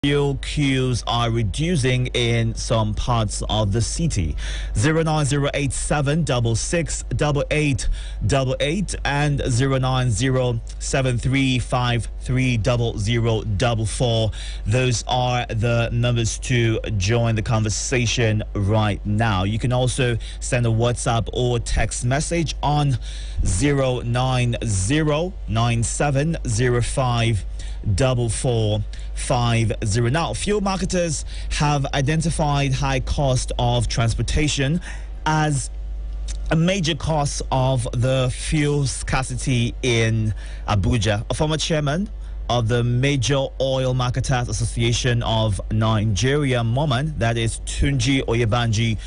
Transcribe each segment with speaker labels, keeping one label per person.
Speaker 1: fuel queues are reducing in some parts of the city. 09087 668888 and 09073530044. Those are the numbers to join the conversation right now. You can also send a WhatsApp or text message on 09097054450. Now, fuel marketers have identified high cost of transportation as a major cause of the fuel scarcity in Abuja. A former chairman of the Major Oil Marketers Association of Nigeria, MOMAN, that is Tunji Oyebanji,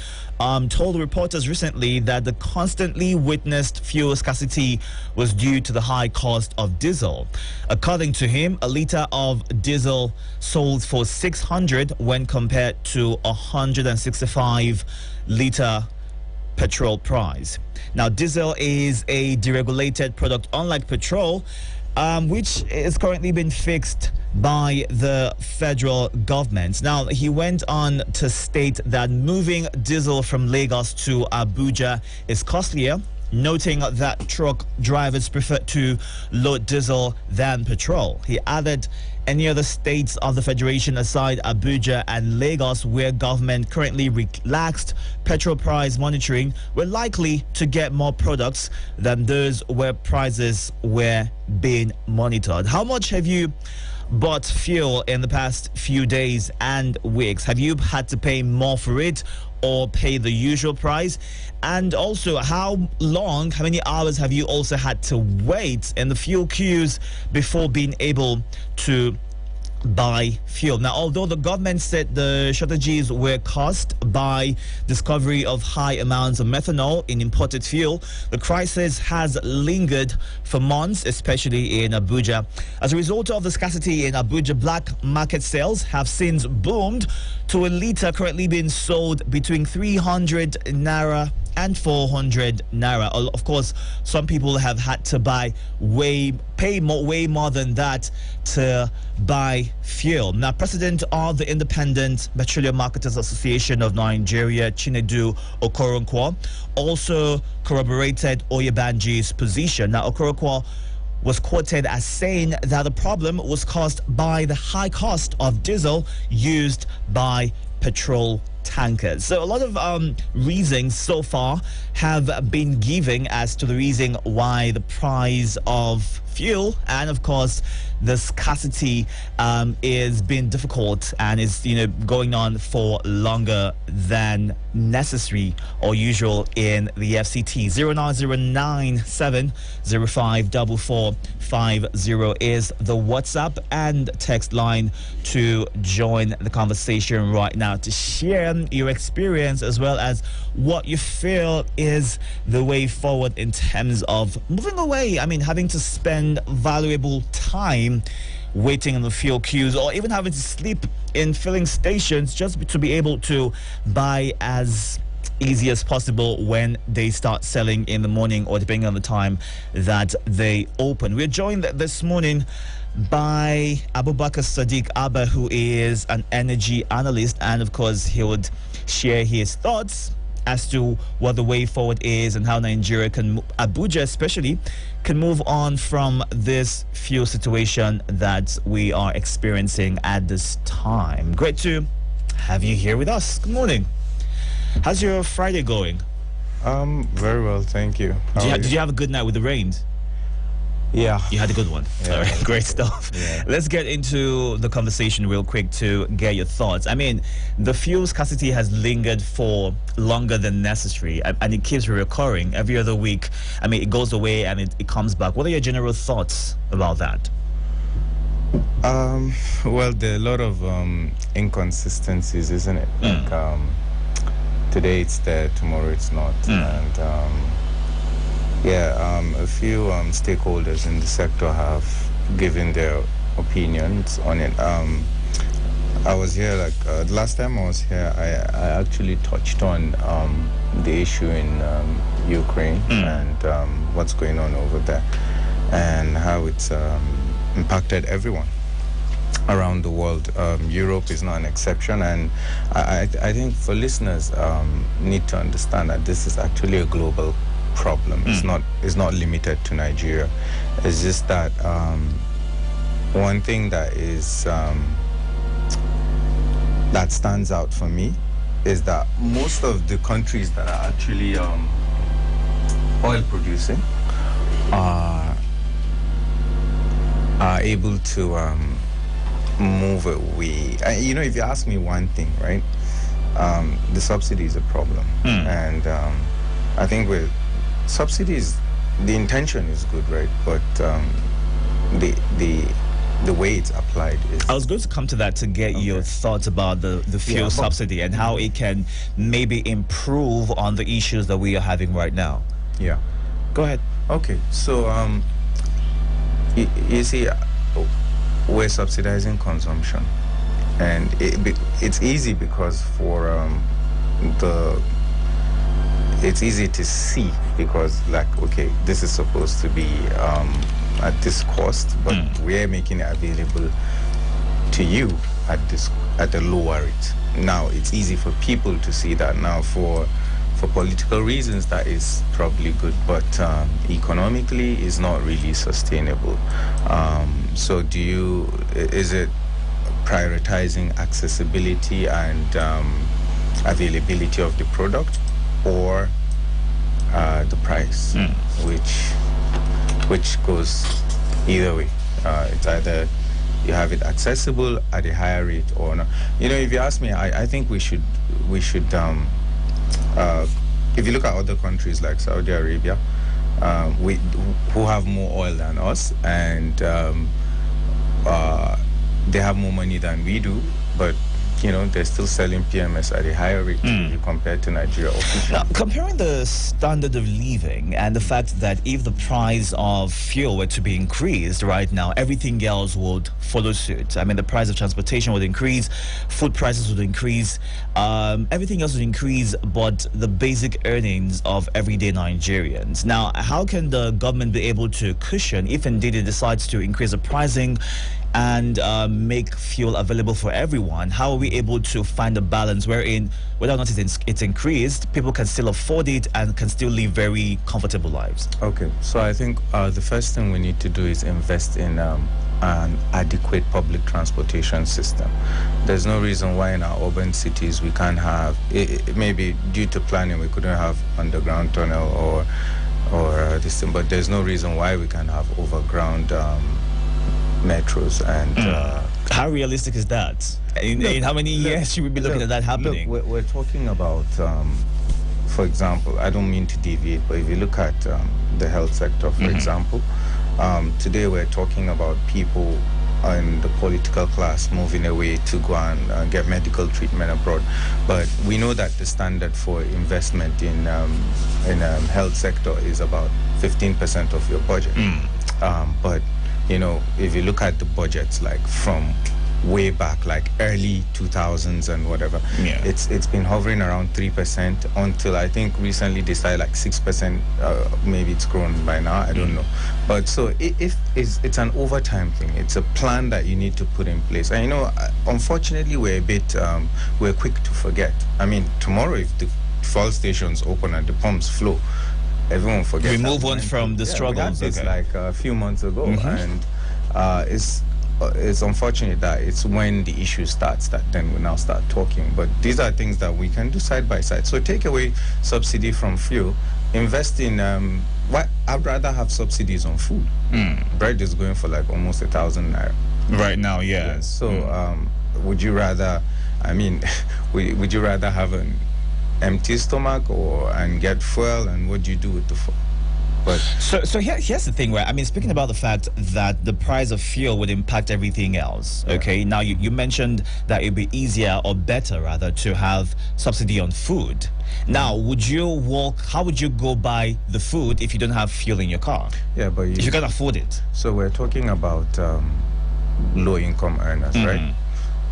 Speaker 1: told reporters recently that the constantly witnessed fuel scarcity was due to the high cost of diesel. According to him, a litre of diesel sold for 600 when compared to 165 litre petrol price. Now, diesel is a deregulated product, unlike petrol, which is currently being fixed by the federal government. Now, he went on to state that moving diesel from Lagos to Abuja is costlier, noting that truck drivers prefer to load diesel than petrol. He added any other states of the federation aside Abuja and Lagos where government currently relaxed petrol price monitoring were likely to get more products than those where prices were being monitored. How much have you bought fuel in the past few days and weeks? Have you had to pay more for it or pay the usual price? And also, how many hours have you also had to wait in the fuel queues before being able to buy fuel? Now, although the government said the shortages were caused by discovery of high amounts of methanol in imported fuel, the crisis has lingered for months, especially in Abuja. As a result of the scarcity in Abuja, black market sales have since boomed to a litre currently being sold between 300 naira and 400 naira. Of course, some people have had to pay way more than that to buy fuel. Now, President of the Independent Petroleum Marketers Association of Nigeria, Chinedu Okoronkwo, also corroborated Oyebanji's position. Now, Okoronkwo was quoted as saying that the problem was caused by the high cost of diesel used by petrol tankers. So a lot of reasons so far have been given as to the reason why the price of fuel and of course the scarcity is being difficult and is going on for longer than necessary or usual in the FCT. 09097054450 is the WhatsApp and text line to join the conversation right now to share your experience as well as what you feel is the way forward in terms of moving away. I mean, having to spend valuable time waiting in the fuel queues or even having to sleep in filling stations just to be able to buy as easy as possible when they start selling in the morning or depending on the time that they open. We're joined this morning by Abubakar Sadiq Abba, who is an energy analyst, and of course he would share his thoughts as to what the way forward is and how Nigeria Abuja especially, can move on from this fuel situation that we are experiencing at this time. Great to have you here with us. Good morning. How's your Friday going?
Speaker 2: Very well, thank you.
Speaker 1: Did you have a good night with the rain?
Speaker 2: Yeah.
Speaker 1: You had a good one.
Speaker 2: Yeah,
Speaker 1: all right, great stuff.
Speaker 2: Yeah.
Speaker 1: Let's get into the conversation real quick to get your thoughts. I mean, the fuel scarcity has lingered for longer than necessary, and it keeps recurring every other week. I mean, it goes away and it comes back. What are your general thoughts about that?
Speaker 2: Well, there are a lot of inconsistencies, isn't it? Like, today it's there, tomorrow it's not. And a few stakeholders in the sector have given their opinions on it. I was here, last time I was here, I actually touched on the issue in Ukraine and what's going on over there and how it's impacted everyone. around the world. Europe is not an exception, and I think for listeners need to understand that this is actually a global problem. It's not limited to Nigeria. It's just that one thing that is that stands out for me is that most of the countries that are actually oil producing are able to move away. You know, if you ask me one thing, right, the subsidy is a problem, and I think with subsidies, the intention is good, right, but the way it's applied is...
Speaker 1: I was going to come to that to get your thoughts about the fuel subsidy and how it can maybe improve on the issues that we are having right now.
Speaker 2: Yeah.
Speaker 1: Go ahead.
Speaker 2: Okay, so you see, we're subsidizing consumption, and it's easy because it's easy to see because, like, okay, this is supposed to be at this cost, but we're making it available to you at a lower rate. Now it's easy for people to see that. Now for political reasons that is probably good, but economically is not really sustainable. So is it prioritizing accessibility and availability of the product, or the price, which goes either way? It's either you have it accessible at a higher rate or not. You know, if you ask me, I think we should if you look at other countries like Saudi Arabia, who have more oil than us, and they have more money than we do, but you know, they're still selling PMS at a higher rate compared to Nigeria officially.
Speaker 1: Now, comparing the standard of living and the fact that if the price of fuel were to be increased right now, everything else would follow suit. I mean, the price of transportation would increase, food prices would increase, everything else would increase, but the basic earnings of everyday Nigerians. Now, how can the government be able to cushion, if indeed it decides to increase the pricing and make fuel available for everyone? How are we able to find a balance wherein, whether or not it's increased, people can still afford it and can still live very comfortable lives?
Speaker 2: Okay, so I think the first thing we need to do is invest in an adequate public transportation system. There's no reason why in our urban cities we can't have, maybe due to planning we couldn't have underground tunnel or this thing, but there's no reason why we can't have overground metros. And
Speaker 1: how realistic is that? In how many years should we be looking at that happening?
Speaker 2: Look, we're talking about, for example, I don't mean to deviate, but if you look at the health sector, for example, today we're talking about people in the political class moving away to go and get medical treatment abroad. But we know that the standard for investment in health sector is about 15% of your budget. But you know, if you look at the budgets, like from way back, like early 2000s and whatever, it's been hovering around 3% until I think recently they started like 6%. Maybe it's grown by now, I don't know. But so if it's an overtime thing, it's a plan that you need to put in place. And you know, unfortunately, we're quick to forget. I mean, tomorrow if the fuel stations open and the pumps flow, everyone forgets.
Speaker 1: We move on from the struggles.
Speaker 2: It's like a few months ago, and it's unfortunate that it's when the issue starts that then we now start talking. But these are things that we can do side by side. So take away subsidy from fuel, invest in I'd rather have subsidies on food. Bread is going for like almost 1,000 naira
Speaker 1: right now. Yes.
Speaker 2: So would you rather? I mean, would you rather have an empty stomach and get fuel, and what do you do with the fuel? But
Speaker 1: so here's the thing, right? I mean, speaking about the fact that the price of fuel would impact everything else. Okay, now you mentioned that it'd be easier, or better rather, to have subsidy on food. Now, how would you go buy the food if you don't have fuel in your car?
Speaker 2: Yeah, but
Speaker 1: if you can't afford it.
Speaker 2: So we're talking about low income earners, right?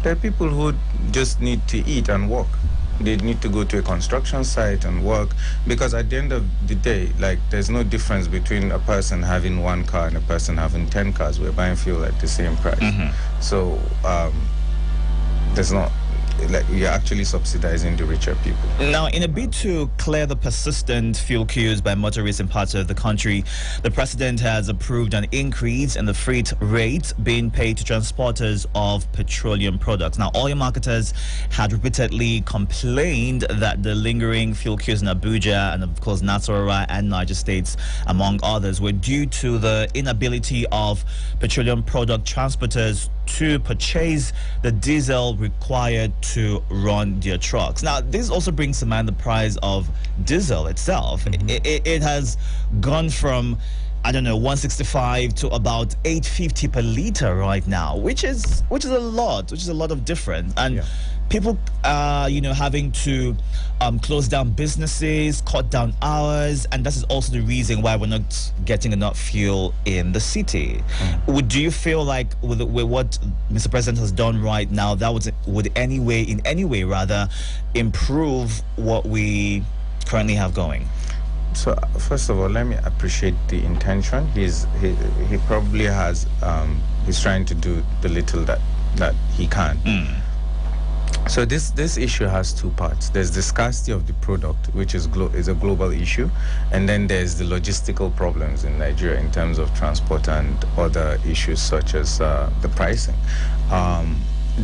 Speaker 2: There are people who just need to eat and work. They need to go to a construction site and work, because at the end of the day, like, there's no difference between a person having one car and a person having 10 cars. We're buying fuel at the same price. So there's not, like, you're actually subsidizing the richer people.
Speaker 1: Now, in a bid to clear the persistent fuel queues by motorists in parts of the country, the president has approved an increase in the freight rates being paid to transporters of petroleum products. Now, oil marketers had repeatedly complained that the lingering fuel queues in Abuja and, of course, Nasarawa and Niger states, among others, were due to the inability of petroleum product transporters to purchase the diesel required to run their trucks. Now, this also brings to mind the price of diesel itself. It has gone from, I don't know, 165 to about 850 per liter right now, which is a lot of difference. And people are, having to close down businesses, cut down hours, and this is also the reason why we're not getting enough fuel in the city. Do you feel like with what Mr. President has done right now, that would in any way rather improve what we currently have going?
Speaker 2: So first of all, let me appreciate the intention. He probably has he's trying to do the little that he can. So this issue has two parts. There's the scarcity of the product, which is a global issue, and then there's the logistical problems in Nigeria in terms of transport and other issues such as the pricing.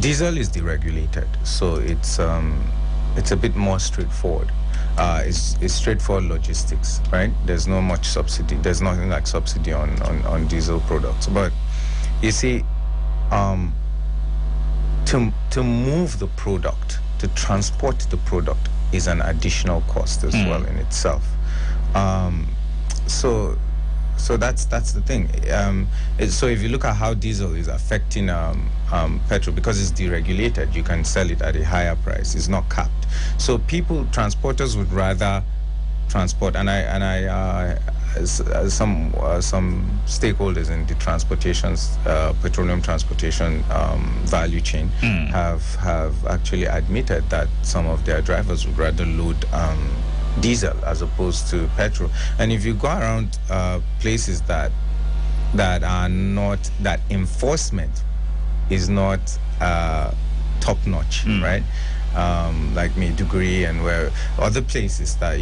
Speaker 2: Diesel is deregulated, so it's a bit more straightforward. It's straightforward logistics, right? There's no much subsidy. There's nothing like subsidy on diesel products. But you see, to move the product, to transport the product is an additional cost as well in itself. So that's the thing. So if you look at how diesel is affecting petrol, because it's deregulated, you can sell it at a higher price. It's not capped. So transporters would rather transport, and some stakeholders in the petroleum transportation value chain have actually admitted that some of their drivers would rather load diesel as opposed to petrol. And if you go around places that are not, that enforcement is not top notch, right? Like Maiduguri and where other places that,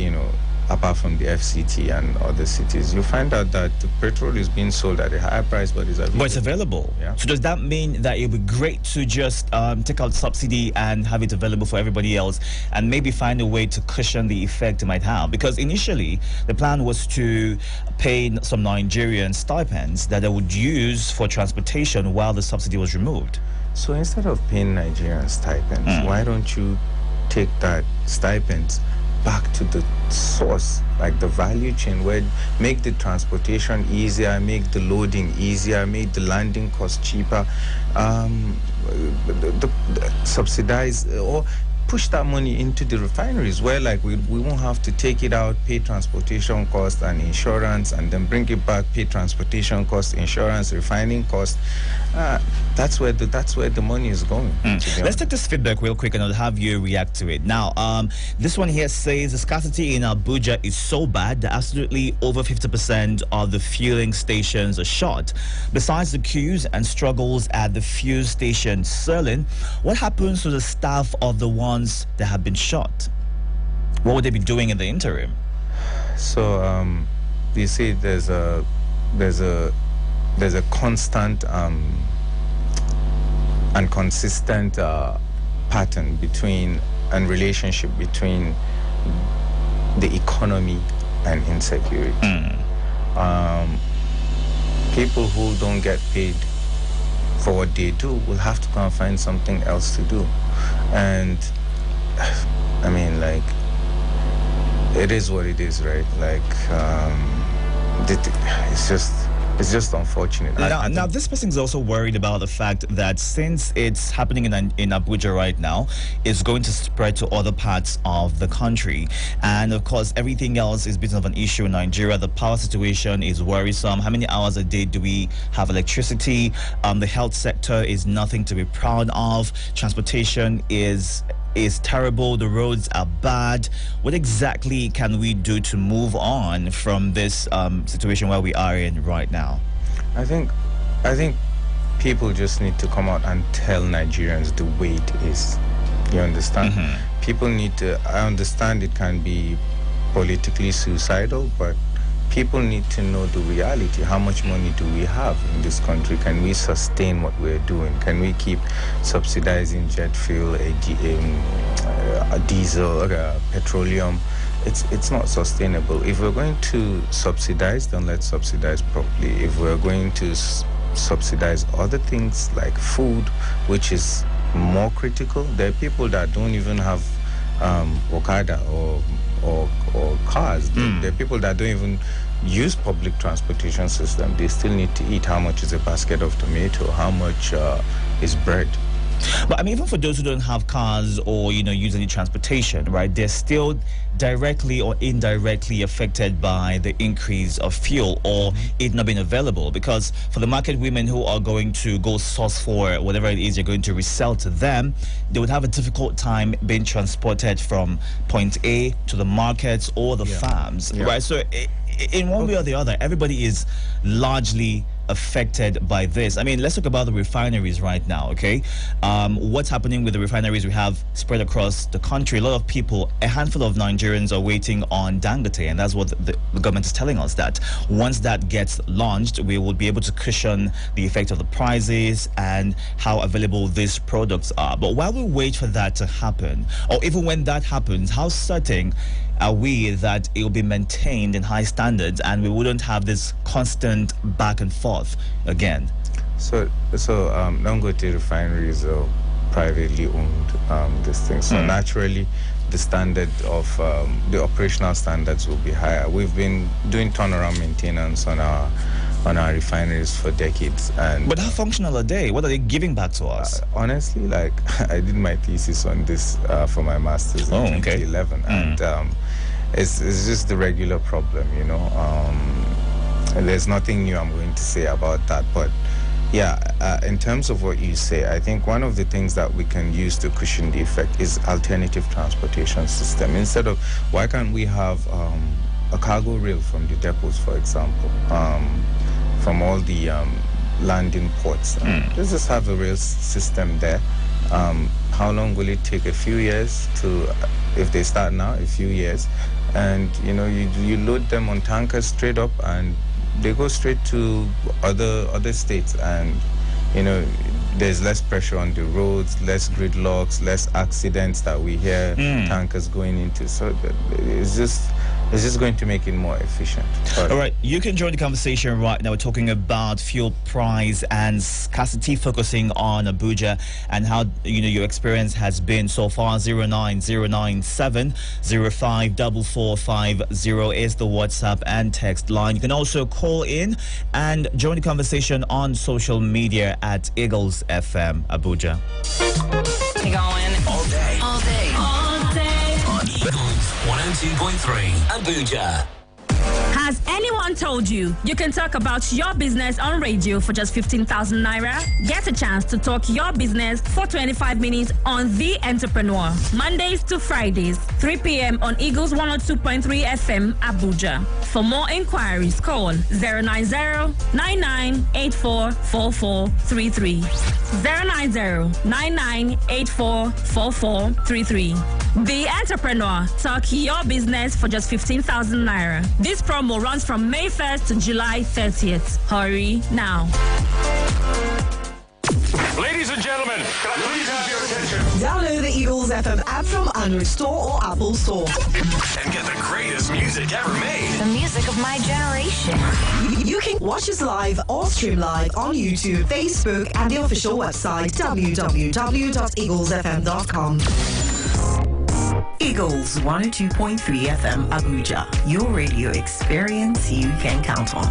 Speaker 2: apart from the FCT and other cities, you find out that the petrol is being sold at a higher price, but it's available.
Speaker 1: But it's available.
Speaker 2: Yeah.
Speaker 1: So does that mean that it would be great to just take out subsidy and have it available for everybody else, and maybe find a way to cushion the effect it might have? Because initially the plan was to pay some Nigerian stipends that they would use for transportation while the subsidy was removed.
Speaker 2: So instead of paying Nigerian stipends, why don't you take that stipends back to the source, like the value chain, where make the transportation easier, make the loading easier, make the landing cost cheaper, subsidize or push that money into the refineries, where like we won't have to take it out, pay transportation cost and insurance, and then bring it back, pay transportation cost, insurance, refining cost. That's where the money is going.
Speaker 1: Let's take this feedback real quick and I'll have you react to it. Now, this one here says the scarcity in Abuja is so bad that absolutely over 50% of the fueling stations are shut. Besides the queues and struggles at the fuel station Serlin, what happens to the staff of the ones that have been shot? What would they be doing in the interim?
Speaker 2: So you see, there's a constant and consistent pattern and relationship between the economy and insecurity. People who don't get paid for what they do will have to go and find something else to do. And I mean, like, it is what it is, right? Like, it's just unfortunate.
Speaker 1: Now, this person is also worried about the fact that since it's happening in Abuja right now, it's going to spread to other parts of the country. And of course, everything else is a bit of an issue in Nigeria. The power situation is worrisome. How many hours a day do we have electricity? The health sector is nothing to be proud of. Transportation is is terrible. The roads are bad. What exactly can we do to move on from this situation where we are in right now?
Speaker 2: I think people just need to come out and tell Nigerians the way it is. You understand? People need to. I understand it can be politically suicidal, but people need to know the reality. How much money do we have in this country? Can we sustain what we're doing? Can we keep subsidizing jet fuel, diesel, petroleum? It's not sustainable. If we're going to subsidize, then let's subsidize properly. If we're going to subsidize other things like food, which is more critical, there are people that don't even have Okada or cars. There are people that don't even use public transportation system. They still need to eat. How much is a basket of tomato? How much is bread?
Speaker 1: But I mean, even for those who don't have cars or, use any transportation, right, they're still directly or indirectly affected by the increase of fuel or it not being available. Because for the market women who are going to go source for whatever it is you're going to resell to them, they would have a difficult time being transported from point A to the markets or the farms, right? So in one way or the other, everybody is largely affected by this. I mean, let's talk about the refineries right now, okay? What's happening with the refineries we have spread across the country? A lot of people, a handful of Nigerians are waiting on Dangote, and that's what the government is telling us, that once that gets launched, we will be able to cushion the effect of the prices and how available these products are. But while we wait for that to happen, or even when that happens, how certain are we that it will be maintained in high standards and we wouldn't have this constant back and forth again? So
Speaker 2: Dangote refineries are privately owned, this thing. So naturally, the standard of the operational standards will be higher. We've been doing turnaround maintenance on our refineries for decades.
Speaker 1: But how functional are they? What are they giving back to us?
Speaker 2: Honestly, like, I did my thesis on this for my master's in 2011, and it's just the regular problem, and there's nothing new I'm going to say about that. But yeah, in terms of what you say, I think one of the things that we can use to cushion the effect is alternative transportation system. Instead of, why can't we have a cargo rail from the depots, for example, from all the landing ports? Let's just have a rail system there. How long will it take? A few years to, if they start now, a few years. And, you load them on tankers straight up and they go straight to other states. And, there's less pressure on the roads, less gridlocks, less accidents that we hear tankers going into. So it's just going to make it more efficient.
Speaker 1: All right, you can join the conversation right now. We're talking about fuel price and scarcity, focusing on Abuja and how your experience has been so far. 09097 054450 is the WhatsApp and text line. You can also call in and join the conversation on social media at Eagles FM Abuja.
Speaker 3: Going all day. All day. All day.
Speaker 4: On Eagles 102.3 Abuja.
Speaker 3: Has anyone told you you can talk about your business on radio for just 15,000 naira? Get a chance to talk your business for 25 minutes on The Entrepreneur. Mondays to Fridays, 3 p.m. on Eagles 102.3 FM Abuja. For more inquiries, call 090-9984-4433. 090-9984-4433. The Entrepreneur. Talk your business for just 15,000 naira. This promo runs from May 1st to July 30th. Hurry now.
Speaker 5: Ladies and gentlemen, can I please have your attention?
Speaker 6: Download the Eagles FM app from Android Store or Apple Store.
Speaker 5: And get the greatest music ever made.
Speaker 7: The music of my generation.
Speaker 6: You can watch us live or stream live on YouTube, Facebook, and the official website, www.eaglesfm.com. Eagles 102.3 FM Abuja. Your radio experience you can count on.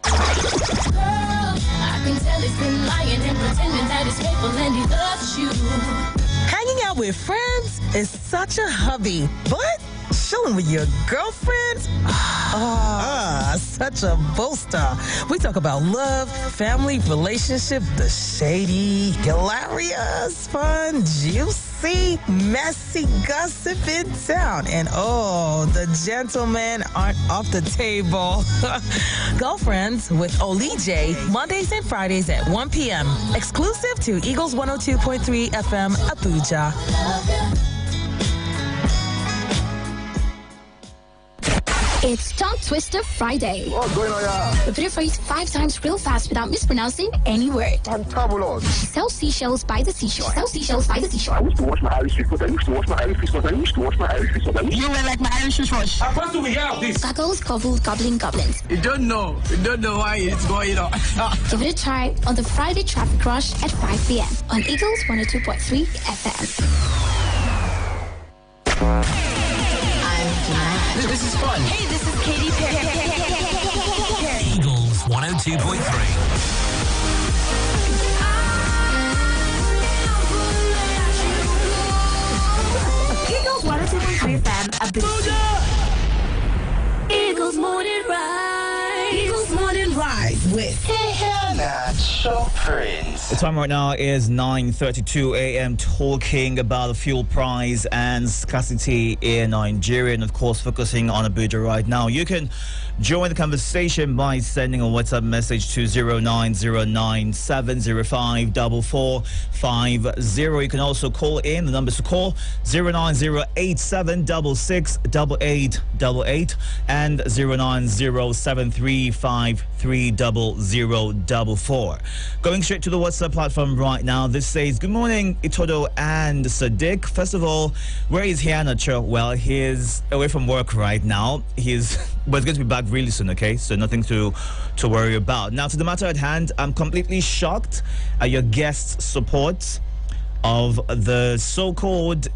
Speaker 8: I can tell it's been lying and pretending that it's faithful and he loves you.
Speaker 9: Hanging out with friends is such a hobby, but chilling with your girlfriends? Such a booster. We talk about love, family, relationship, the shady, hilarious, fun, juicy, messy gossip in town. And the gentlemen aren't off the table. Girlfriends with Olije, Mondays and Fridays at 1 p.m. Exclusive to Eagles 102.3 FM, Abuja.
Speaker 8: It's Tongue Twister Friday.
Speaker 10: What's going on, yeah?
Speaker 8: A video for you to 5 times real fast without mispronouncing any word.
Speaker 10: Fantabulous.
Speaker 8: Sell seashells by the seashore. Sell seashells by the seashore.
Speaker 10: I used to wash my Irish fish, but I used to wash my Irish fish, but I used to wash my Irish fish, but I used to...
Speaker 9: You were like my Irish fish wash.
Speaker 5: How fast do we have this?
Speaker 8: Goggles, gobble, gobbling, goblins.
Speaker 9: You don't know why it's going on.
Speaker 8: Give it a try on the Friday Traffic Rush at 5 p.m. on Eagles 102.3 FM.
Speaker 9: This is fun.
Speaker 7: Hey, this is Katy Perry.
Speaker 4: Eagles 102.3.
Speaker 7: Eagles 102.3 FM, Abuja.
Speaker 8: Eagles Morning Rise. Eagles Morning Rise with
Speaker 1: The time right now is 9:32 a.m. talking about the fuel price and scarcity in Nigeria, and of course focusing on Abuja right now. You can join the conversation by sending a WhatsApp message to 09097054450. You can also call in. The numbers to call 09087668888 and 09073530044. Going straight to the WhatsApp platform right now. This says, good morning, Itodo and Sadiq. First of all, where is Hianacho? Well, he's away from work right now. But he's going to be back really soon, okay? So nothing to worry about. Now, to the matter at hand, I'm completely shocked at your guest's support of the so-called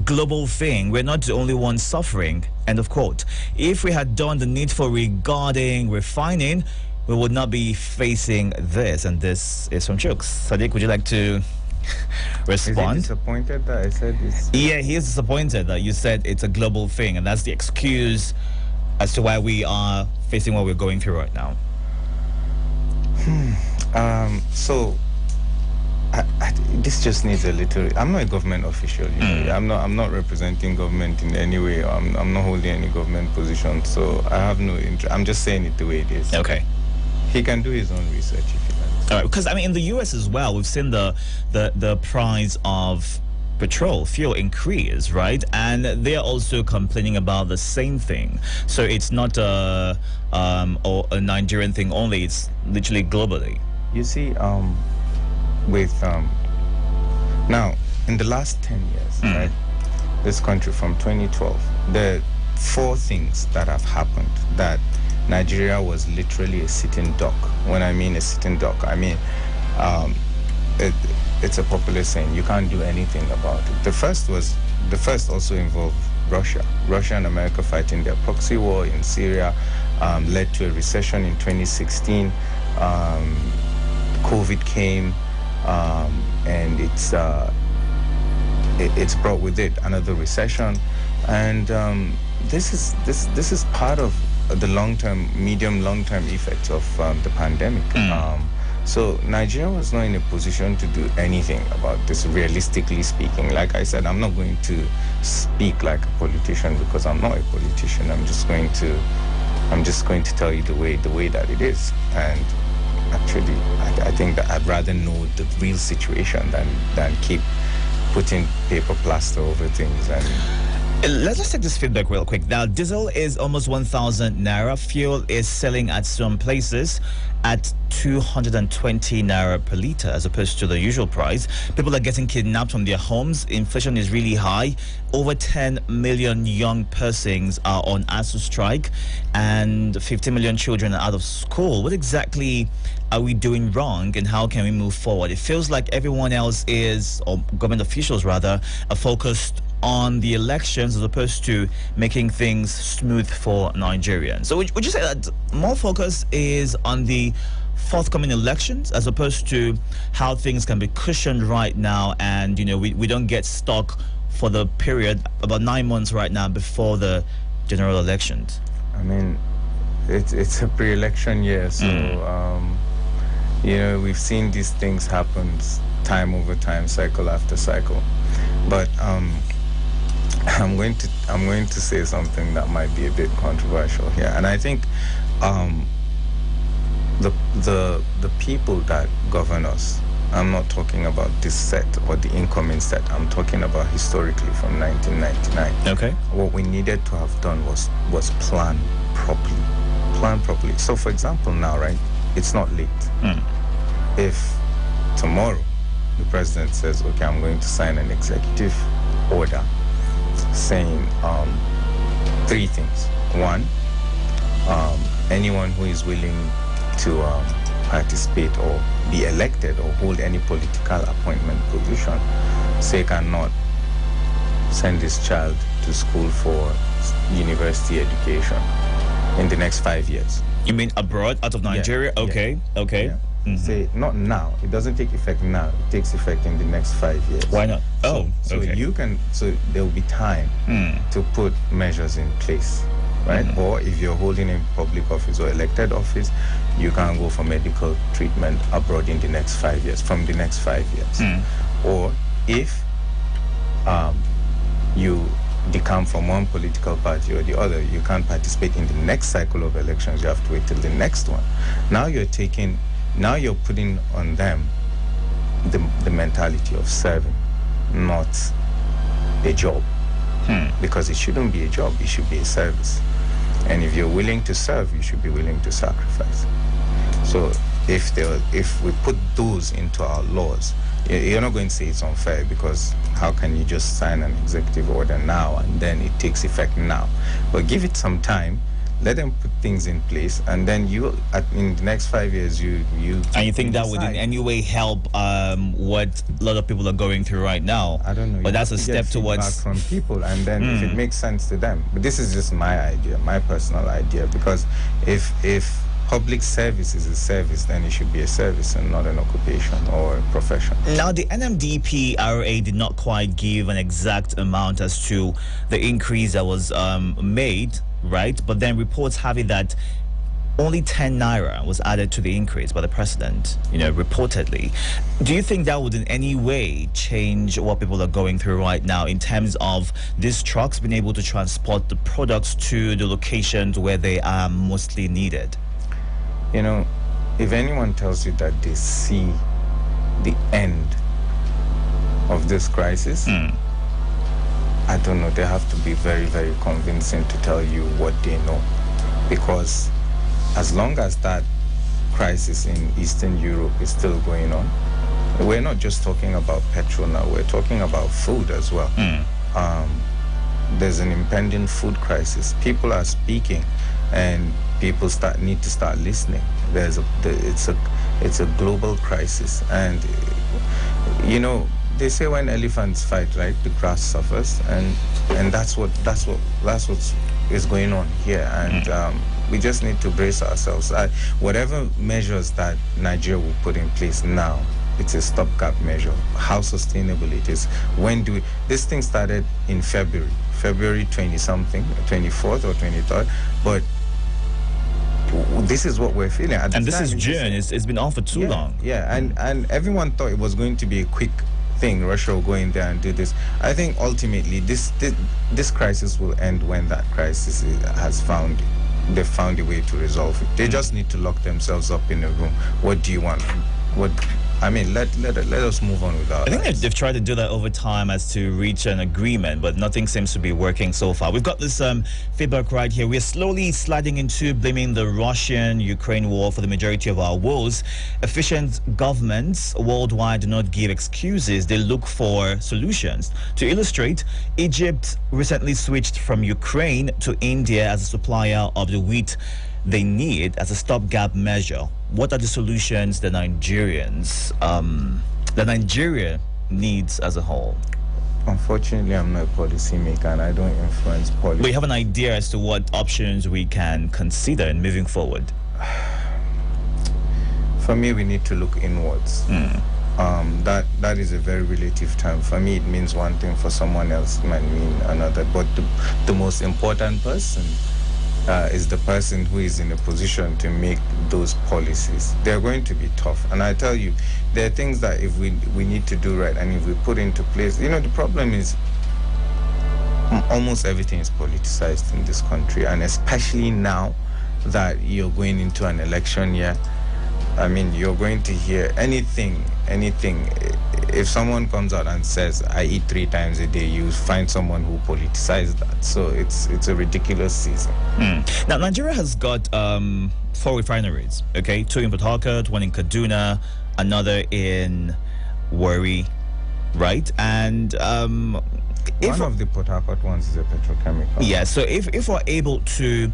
Speaker 1: global thing. We're not the only ones suffering. End of quote. If we had done the needful regarding refining, we would not be facing this. And this is from Chooks. Sadiq, would you like to respond?
Speaker 2: Is he disappointed that I said this?
Speaker 1: Yeah, he is disappointed that you said it's a global thing, and that's the excuse as to why we are facing what we're going through right now.
Speaker 2: This just needs a little. I'm not a government official. You know? I'm not representing government in any way. I'm not holding any government position. So I have no interest. I'm just saying it the way it is.
Speaker 1: Okay.
Speaker 2: He can do his own research if he likes.
Speaker 1: All right, because I mean, in the U.S. as well, we've seen the price of petrol fuel increase, right? And they are also complaining about the same thing. So it's not a Nigerian thing only. It's literally globally.
Speaker 2: You see, now in the last 10 years, right, this country from 2012, there are 4 things that have happened that Nigeria was literally a sitting duck. When I mean a sitting duck, I mean it's a popular saying, you can't do anything about it. The first also involved Russia and America fighting their proxy war in Syria, led to a recession in 2016. COVID came, and it's brought with it another recession, and this is part of the medium-long-term effects of the pandemic. So Nigeria was not in a position to do anything about this, realistically speaking. Like I said, I'm not going to speak like a politician because I'm not a politician. I'm just going to tell you the way that it is. And actually, I think that I'd rather know the real situation than keep putting paper plaster over things. And
Speaker 1: let's take this feedback real quick. Now, diesel is almost 1,000 naira. Fuel is selling at some places at 220 naira per liter as opposed to the usual price. People are getting kidnapped from their homes. Inflation is really high. Over 10 million young persons are on ASU strike and 50 million children are out of school. What exactly are we doing wrong, and how can we move forward? It feels like everyone else is, or government officials rather, are focused on the elections as opposed to making things smooth for Nigerians. So would you say that more focus is on the forthcoming elections as opposed to how things can be cushioned right now, and we don't get stuck for the period, about 9 months right now before the general elections?
Speaker 2: I mean, it's a pre-election year, so you know, we've seen these things happen time over time, cycle after cycle. But I'm going to say something that might be a bit controversial here, and I think the people that govern us, I'm not talking about this set or the incoming set, I'm talking about historically from 1999.
Speaker 1: Okay.
Speaker 2: What we needed to have done was plan properly. So for example now, right, it's not late. If tomorrow the president says, okay, I'm going to sign an executive order saying 3 things. One, anyone who is willing to participate or be elected or hold any political appointment position, say cannot send his child to school for university education in the next 5 years.
Speaker 1: You mean abroad, out of Nigeria?
Speaker 2: Yeah.
Speaker 1: Okay, okay.
Speaker 2: Yeah. Say not now. It doesn't take effect now. It takes effect in the next 5 years.
Speaker 1: Why not?
Speaker 2: So
Speaker 1: okay.
Speaker 2: So there will be time to put measures in place, right? Or if you're holding a public office or elected office, you can go for medical treatment abroad in the next 5 years, from the next 5 years. Or if you decamp from one political party or the other, you can't participate in the next cycle of elections. You have to wait till the next one. Now you're putting on them the mentality of serving, not a job. Because it shouldn't be a job, it should be a service. And if you're willing to serve, you should be willing to sacrifice. So if we put those into our laws, you're not going to say it's unfair, because how can you just sign an executive order now and then it takes effect now? But give it some time, let them put things in place, and then in the next 5 years, you
Speaker 1: and you think that would in any way help what a lot of people are going through right now?
Speaker 2: I don't know.
Speaker 1: But that's a step towards
Speaker 2: from people, and then if it makes sense to them. But this is just my idea, my personal idea, because if public service is a service, then it should be a service and not an occupation or a profession.
Speaker 1: Now, the NMDP-RA did not quite give an exact amount as to the increase that was made, right? But then reports have it that only 10 naira was added to the increase by the president, reportedly. Do you think that would in any way change what people are going through right now in terms of these trucks being able to transport the products to the locations where they are mostly needed?
Speaker 2: If anyone tells you that they see the end of this crisis, I don't know, they have to be very, very convincing to tell you what they know. Because as long as that crisis in Eastern Europe is still going on, we're not just talking about petrol now, we're talking about food as well. There's an impending food crisis. People are speaking, and people need to start listening. It's a global crisis, and they say when elephants fight, right, the grass suffers, and that's what is going on here, and we just need to brace ourselves. Whatever measures that Nigeria will put in place now, it's a stopgap measure. How sustainable it is? This thing started in February 20-something, 24th or 23rd, but this is what we're feeling.
Speaker 1: And this is June. It's been on for too long.
Speaker 2: Yeah, and everyone thought it was going to be a quick thing. Russia will go in there and do this. I think ultimately this crisis will end when that crisis they've found a way to resolve it. They just need to lock themselves up in a room. What do you want? Let us move on with our
Speaker 1: I think
Speaker 2: lives.
Speaker 1: they've tried to do that over time as to reach an agreement, but nothing seems to be working so far. We've got this feedback right here. We're slowly sliding into blaming the Russian-Ukraine war for the majority of our woes. Efficient governments worldwide do not give excuses. They look for solutions. To illustrate, Egypt recently switched from Ukraine to India as a supplier of the wheat they need as a stopgap measure. What are the solutions that Nigeria needs as a whole?
Speaker 2: Unfortunately, I'm not a policymaker and I don't influence policy.
Speaker 1: We have an idea as to what options we can consider in moving forward.
Speaker 2: For me, we need to look inwards. that is a very relative term. For me, it means one thing. For someone else, it might mean another. But the most important person is the person who is in a position to make those policies. They're going to be tough. And I tell you, there are things that if we need to do right and if we put into place, the problem is almost everything is politicized in this country, and especially now that you're going into an election year. I mean, you're going to hear anything. If someone comes out and says, I eat 3 times a day, you find someone who politicizes that. So it's a ridiculous season.
Speaker 1: Now, Nigeria has got 4 refineries, okay? 2 in Port Harcourt, 1 in Kaduna, another in Warri, right? And
Speaker 2: one of the Port Harcourt ones is a petrochemical.
Speaker 1: Yeah, so if we're able to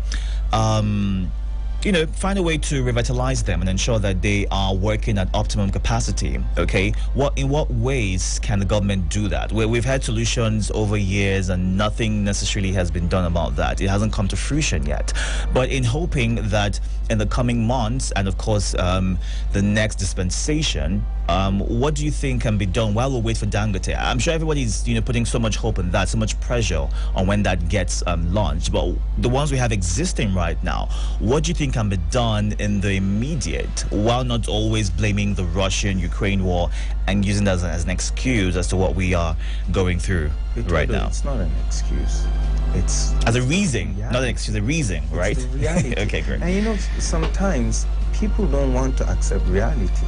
Speaker 1: find a way to revitalize them and ensure that they are working at optimum capacity, okay? In what ways can the government do that? We've had solutions over years and nothing necessarily has been done about that. It hasn't come to fruition yet. But in hoping that in the coming months and, of course, the next dispensation, what do you think can be done while we wait for Dangote? I'm sure everybody's putting so much hope in that, so much pressure on when that gets launched. But the ones we have existing right now, what do you think can be done in the immediate, while not always blaming the Russian-Ukraine war and using that as an excuse as to what we are going through right now?
Speaker 2: It's not an excuse. It's
Speaker 1: as a reason, not an excuse, a reason, right?
Speaker 2: It's the reality.
Speaker 1: Okay, great.
Speaker 2: And sometimes people don't want to accept reality.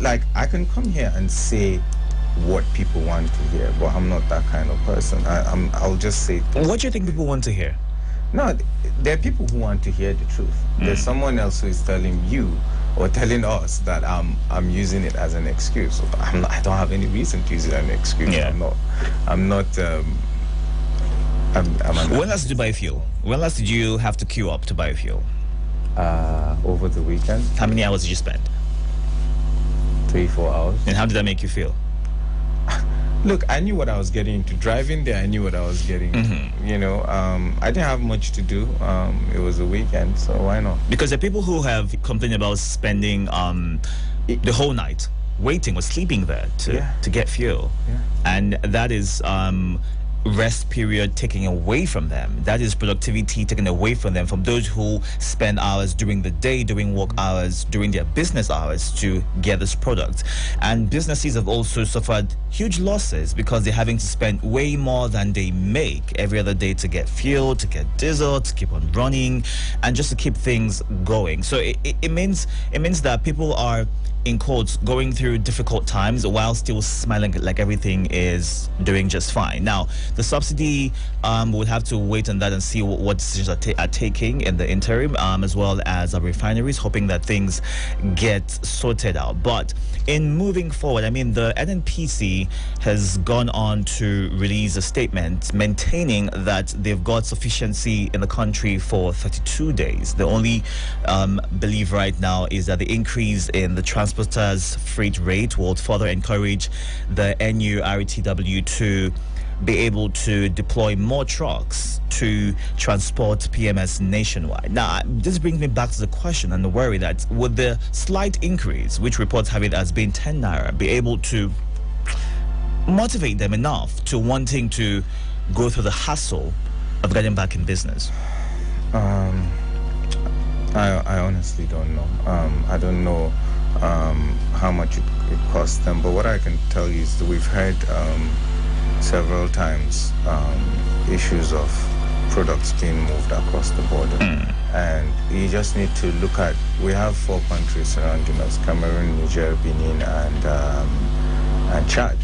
Speaker 2: Like, I can come here and say what people want to hear, but I'm not that kind of person. I'll just say things.
Speaker 1: What do you think people want to hear?
Speaker 2: No, there are people who want to hear the truth. There's someone else who is telling you or telling us that I'm using it as an excuse. I don't have any reason to use it as an excuse.
Speaker 1: Yeah.
Speaker 2: I'm not.
Speaker 1: When last did you buy fuel? When last did you have to queue up to buy fuel?
Speaker 2: Over the weekend.
Speaker 1: How many hours did you spend?
Speaker 2: 3-4 hours.
Speaker 1: And how did that make you feel?
Speaker 2: Look, I knew what I was getting into. Driving there, I knew what I was getting into. I didn't have much to do. It was a weekend, so why not?
Speaker 1: Because there are people who have complained about spending the whole night waiting or sleeping there to get fuel.
Speaker 2: Yeah.
Speaker 1: And that is rest period taken away from them. That is productivity taken away from them, from those who spend hours during the day, during work hours, during their business hours to get this product. And businesses have also suffered huge losses because they're having to spend way more than they make every other day to get fuel, to get diesel, to keep on running, and just to keep things going. So it means that people are, in quotes, going through difficult times while still smiling like everything is doing just fine. Now, the subsidy, we'll have to wait on that and see what decisions are taking in the interim, as well as our refineries, hoping that things get sorted out. But in moving forward, I mean, the NNPC has gone on to release a statement maintaining that they've got sufficiency in the country for 32 days. The only belief right now is that the increase in the transporters' freight rate will further encourage the NURTW to be able to deploy more trucks to transport PMS nationwide. Now, this brings me back to the question and the worry that would the slight increase, which reports have it as being 10 naira, be able to motivate them enough to wanting to go through the hassle of getting back in business?
Speaker 2: I honestly don't know. I don't know how much it costs them, but what I can tell you is that we've heard several times issues of products being moved across the border. And you just need to look at, we have 4 countries surrounding us: Cameroon, Niger, Benin, and Chad.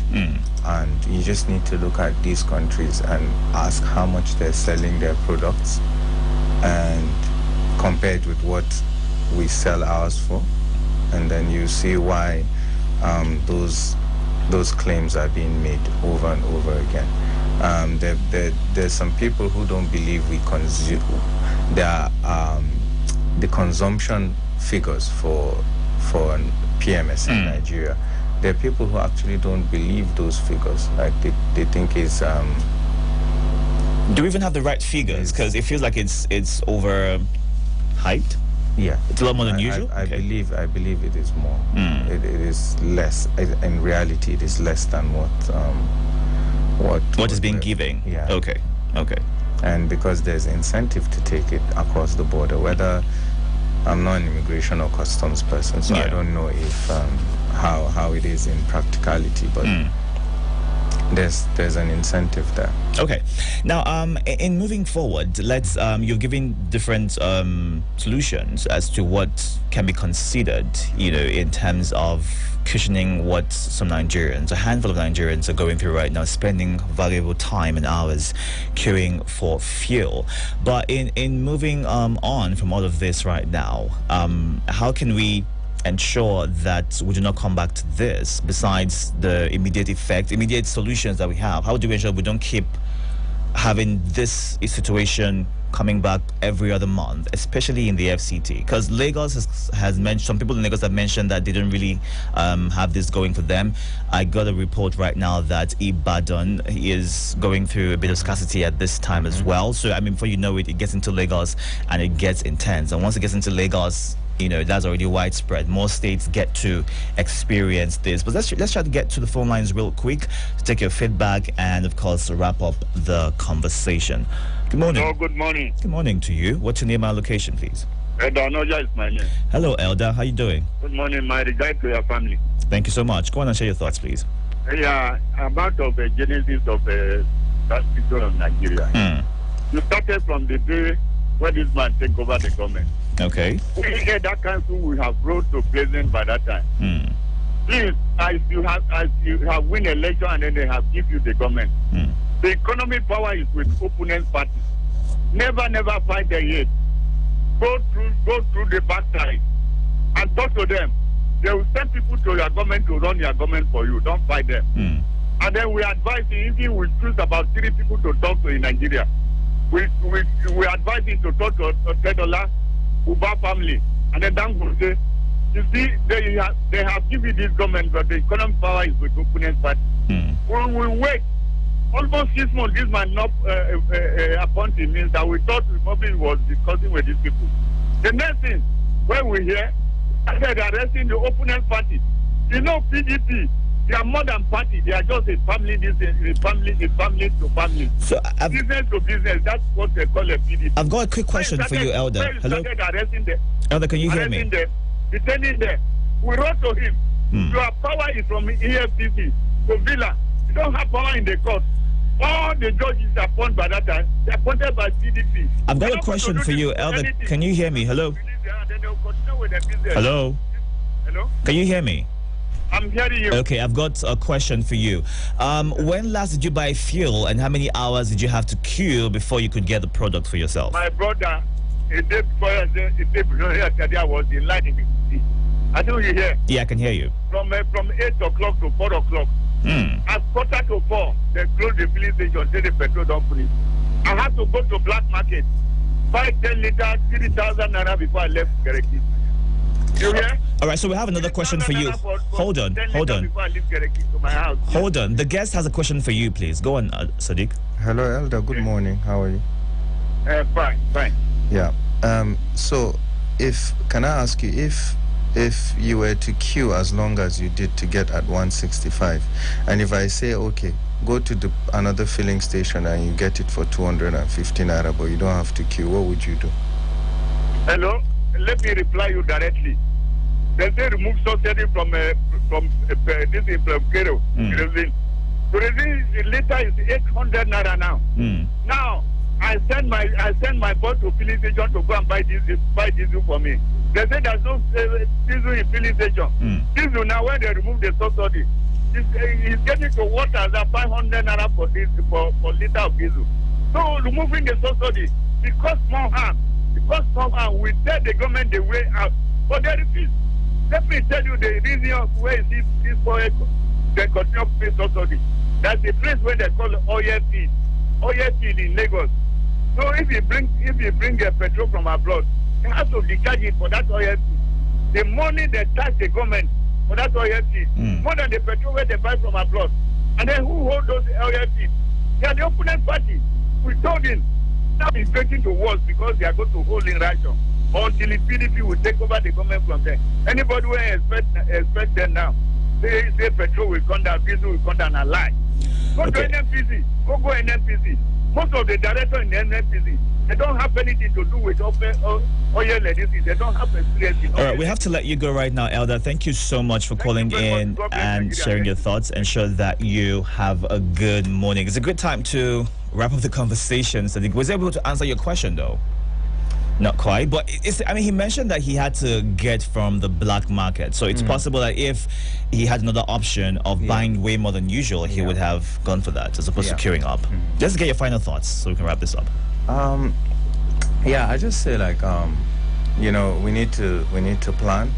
Speaker 2: And you just need to look at these countries and ask how much they're selling their products and compared with what we sell ours for, and then you see why those claims are being made over and over again. There's some people who don't believe we consume. The consumption figures for PMS in Nigeria. There are people who actually don't believe those figures. Like they think it's.
Speaker 1: Do we even have the right figures? Because it feels like it's overhyped.
Speaker 2: Yeah,
Speaker 1: It's a lot more than usual?
Speaker 2: I
Speaker 1: Okay.
Speaker 2: believe it is more. It is less. In reality, it is less than what
Speaker 1: is being given?
Speaker 2: Yeah.
Speaker 1: Okay.
Speaker 2: And because there's incentive to take it across the border, whether I'm not an immigration or customs person, so I don't know if how it is in practicality, but there's an incentive there.
Speaker 1: Okay. Now, in moving forward, let's you're giving different solutions as to what can be considered, in terms of cushioning what some Nigerians, a handful of Nigerians, are going through right now, spending valuable time and hours queuing for fuel. But in moving on from all of this right now, how can we ensure that we do not come back to this, besides the immediate solutions that we have? How do we ensure we don't keep having this situation coming back every other month, especially in the FCT? Because Lagos has mentioned, some people in Lagos have mentioned that they don't really have this going for them. I got a report right now that Ibadan is going through a bit of scarcity at this time as well. So, before you know it, it gets into Lagos and it gets intense. And once it gets into Lagos, that's already widespread. More states get to experience this. But let's try to get to the phone lines real quick to take your feedback and, of course, wrap up the conversation. Good morning.
Speaker 10: Hello, good morning.
Speaker 1: Good morning to you. What's your name and location, please?
Speaker 10: Edonoja is my name.
Speaker 1: Hello, Elder. How you doing?
Speaker 10: Good morning, my regard to your family.
Speaker 1: Thank you so much. Go on and share your thoughts, please.
Speaker 10: Yeah, about of the genesis of the hospital of Nigeria. You started from the day when this man take over the government.
Speaker 1: Okay.
Speaker 10: We had that council we have brought to president by that time. Please, as you have win election and then they have give you the government. The economic power is with opponent parties. Never fight them yet. Go through the backside and talk to them. They will send people to your government to run your government for you. Don't fight them. And then we advise you, if we choose about 3 people to talk to in Nigeria, we advise you to talk to Tedola, Uba family, and then Dangote. You see, they have given this government, but the economic power is with opponent party. We will wait almost 6 months. This man not appointed means that we thought the Republic was discussing with these people. The next thing, when we hear, started arresting the opponent party. PDP, they are more than party. They are just a family. Family to family.
Speaker 1: So
Speaker 10: business to business. That's what they call a PDP.
Speaker 1: I've got a quick question for you, Elder. Hello.
Speaker 10: Arresting them.
Speaker 1: Elder, can you hear me?
Speaker 10: Them, detaining them. We wrote to him. Your power is from EFCC to Villa. You don't have power in the court. All the judges appointed by that time, they appointed by PDP.
Speaker 1: I've got a question for you, Elder. Can you hear me? Hello. Hello.
Speaker 10: Hello.
Speaker 1: Can you hear me?
Speaker 10: I'm hearing you.
Speaker 1: Okay, I've got a question for you. When last did you buy fuel, and how many hours did you have to queue before you could get the product for yourself?
Speaker 10: My brother, a day before yesterday, I was in line in the city. I know you hear.
Speaker 1: Yeah, I can hear you.
Speaker 10: From 8 o'clock to 4 o'clock. At 3:45, they close the filling station, say the petrol don't finish. I had to go to black market, buy 10 liters, 3,000 naira before I left Scarcity. You hear?
Speaker 1: All right, so we have another question for you. Hold on.
Speaker 10: Hold on.
Speaker 1: The guest has a question for you, please. Go on, Sadiq.
Speaker 2: Hello, Elder. Good morning. How are you?
Speaker 10: Fine.
Speaker 2: Yeah. So, can I ask you if you were to queue as long as you did to get at 165, and if I say, okay, go to another filling station and you get it for 250 naira, but you don't have to queue, what would you do?
Speaker 10: Hello, let me reply you directly. They say remove subsidy from this from Cairo. The liter is 800 naira now. Now I send my boy to filling station to go and buy diesel for me. They say there's no diesel in filling station. Diesel now, when they remove the subsidy, it's getting to what as a 500 naira for liter of diesel. So removing the subsidy because more harm. We tell the government the way out, but they refuse. Let me tell you the reason where is this for they continue to pay subsidy. That's the place where they call oil field in Lagos. So if you bring a petrol from abroad, you have to decharge it for that oil field. The money they tax the government for that oil field, more than the petrol where they buy from abroad. And then who hold those oil fields? They are the opponent party. We told him now he's getting to wars because they are going to hold in ration. until the PDP will take over the government from there. Anybody who expect them now, say petrol will come down, diesel will come down, and lie. Go to NNPC. Go NNPC. Most of the directors in the NNPC, they don't have anything to do with oil ladies. They don't have experience.
Speaker 1: All right, we have to let you go right now, Elder. Thank you so much for calling in and sharing your thoughts. Ensure that you have a good morning. It's a good time to wrap up the conversation. So was able to answer your question, though? Not quite, but he mentioned that he had to get from the black market. So it's possible that if he had another option of buying way more than usual, he would have gone for that as opposed to queuing up. Just get your final thoughts so we can wrap this up.
Speaker 2: I just say we need to plan.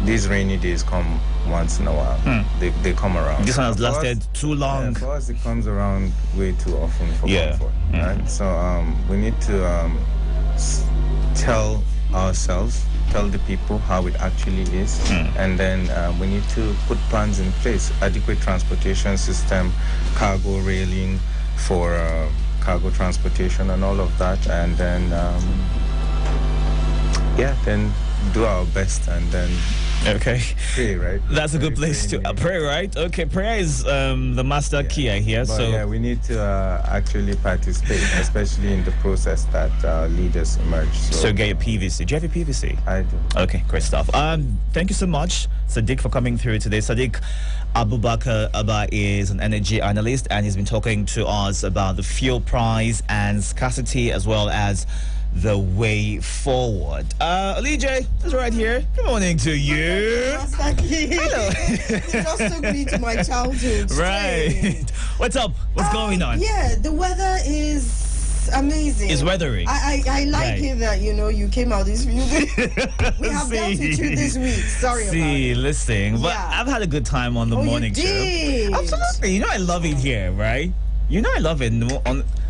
Speaker 2: These rainy days come once in a while. They come around.
Speaker 1: This one has lasted too long.
Speaker 2: For us, it comes around way too often for comfort. Right? So we need to tell the people how it actually is, and then we need to put plans in place, adequate transportation system, cargo railing for cargo transportation and all of that, and then then do our best, and then pray, right?
Speaker 1: That's a good place to pray, right? Okay, prayer is the master key, I hear.
Speaker 2: But we need to actually participate, especially in the process that leaders emerge.
Speaker 1: So get your PVC. Do you have your PVC?
Speaker 2: I do.
Speaker 1: Okay, great stuff. Thank you so much, Sadiq, for coming through today. Sadiq Abubakar Abba is an energy analyst, and he's been talking to us about the fuel price and scarcity, as well as the way forward. Elijah is right here. Good morning to you.
Speaker 11: Hello. It just took me to my childhood.
Speaker 1: Right. What's up? What's going on?
Speaker 11: Yeah, the weather is amazing.
Speaker 1: It's weathering.
Speaker 11: I like it that you came out this week. We have dealt with you this week. Sorry about it.
Speaker 1: Listen, but I've had a good time on the morning show. Absolutely. I love it here, right? I love it.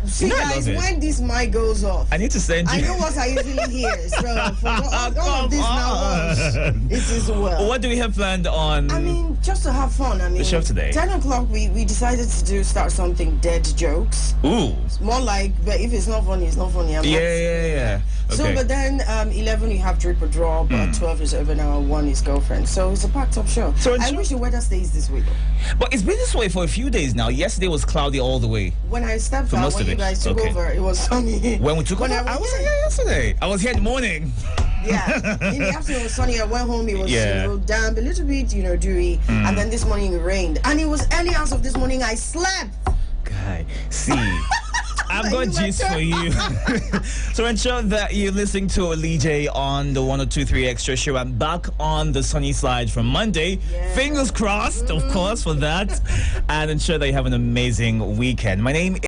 Speaker 11: See, guys, when this mic goes off,
Speaker 1: I need to send you.
Speaker 11: I know what I usually hear. So for all of this now, it is well.
Speaker 1: What do we have planned on?
Speaker 11: Just to have fun.
Speaker 1: The show today.
Speaker 11: 10 o'clock, we decided to start something dead jokes.
Speaker 1: Ooh.
Speaker 11: It's more like, but if it's not funny, it's not funny.
Speaker 1: Yeah. Okay.
Speaker 11: So, but then 11 you have drip or draw, but 12 is over now. 1 is girlfriend. So it's a packed up show. So I wish the weather stays this way.
Speaker 1: But it's been this way for a few days now. Yesterday was cloudy all the way.
Speaker 11: When I stepped out, when you guys took over, it was sunny.
Speaker 1: When we took over, I was here yesterday. I was here in the morning.
Speaker 11: Yeah, in the afternoon it was sunny. I went home, it was damp, a little bit, dewy. And then this morning it rained. And it was early hours of this morning, I slept.
Speaker 1: Guy, see. I've got gist for you. So ensure that you're listening to Elijah on the 102.3 Extra Show. I'm back on the sunny side from Monday. Yeah. Fingers crossed, of course, for that. And ensure that you have an amazing weekend. My name is